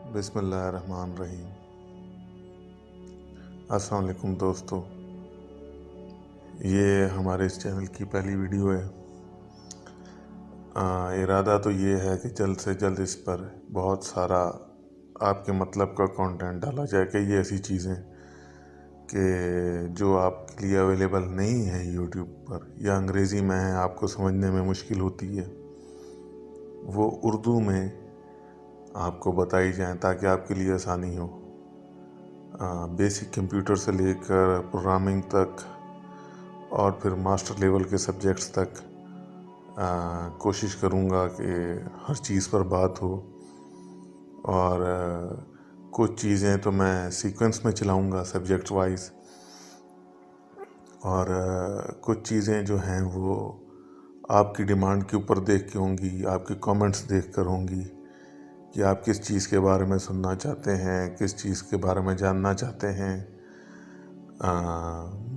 बिस्मिल्लाहिर्रहमानिर्रहीम। अस्सलाम वालेकुम दोस्तों, ये हमारे इस चैनल की पहली वीडियो है। इरादा तो ये है कि जल्द से जल्द इस पर बहुत सारा आपके मतलब का कंटेंट डाला जाए। कई ऐसी चीज़ें कि जो आपके लिए अवेलेबल नहीं है यूट्यूब पर या अंग्रेज़ी में है, आपको समझने में मुश्किल होती है, वो उर्दू में आपको बताई जाए ताकि आपके लिए आसानी हो। बेसिक कंप्यूटर से लेकर प्रोग्रामिंग तक और फिर मास्टर लेवल के सब्जेक्ट्स तक कोशिश करूँगा कि हर चीज़ पर बात हो। और कुछ चीज़ें तो मैं सीक्वेंस में चलाऊँगा सब्जेक्ट वाइज, और कुछ चीज़ें जो हैं वो आपकी डिमांड के ऊपर देख के होंगी, आपके कमेंट्स देख कर होंगी कि आप किस चीज़ के बारे में सुनना चाहते हैं, किस चीज़ के बारे में जानना चाहते हैं।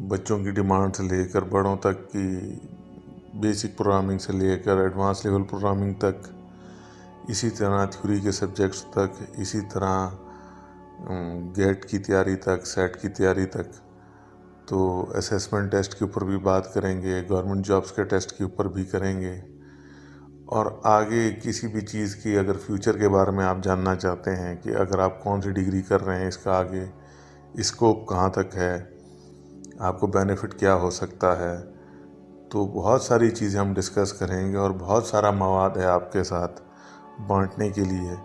बच्चों की डिमांड से लेकर बड़ों तक की, बेसिक प्रोग्रामिंग से लेकर एडवांस लेवल प्रोग्रामिंग तक, इसी तरह थ्योरी के सब्जेक्ट्स तक, इसी तरह गेट की तैयारी तक, सेट की तैयारी तक। तो असेसमेंट टेस्ट के ऊपर भी बात करेंगे, गवर्नमेंट जॉब्स के टेस्ट के ऊपर भी करेंगे। और आगे किसी भी चीज़ की अगर फ्यूचर के बारे में आप जानना चाहते हैं कि अगर आप कौन सी डिग्री कर रहे हैं, इसका आगे स्कोप कहाँ तक है, आपको बेनिफिट क्या हो सकता है, तो बहुत सारी चीज़ें हम डिस्कस करेंगे और बहुत सारा मवाद है आपके साथ बांटने के लिए।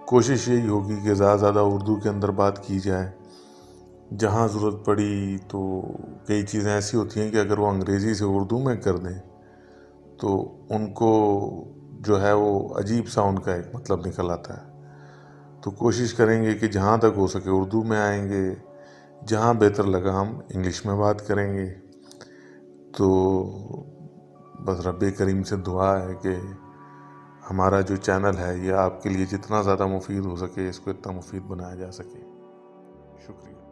कोशिश यही होगी कि ज़्यादा से ज़्यादा उर्दू के अंदर बात की जाए। जहाँ ज़रूरत पड़ी तो कई चीज़ें ऐसी होती हैं कि अगर वो अंग्रेज़ी से उर्दू में कर दें तो उनको जो है वो अजीब सा उनका एक मतलब निकल आता है। तो कोशिश करेंगे कि जहाँ तक हो सके उर्दू में आएंगे, जहाँ बेहतर लगा हम इंग्लिश में बात करेंगे। तो बस रब्बे करीम से दुआ है कि हमारा जो चैनल है ये आपके लिए जितना ज़्यादा मुफीद हो सके, इसको इतना मुफीद बनाया जा सके। शुक्रिया।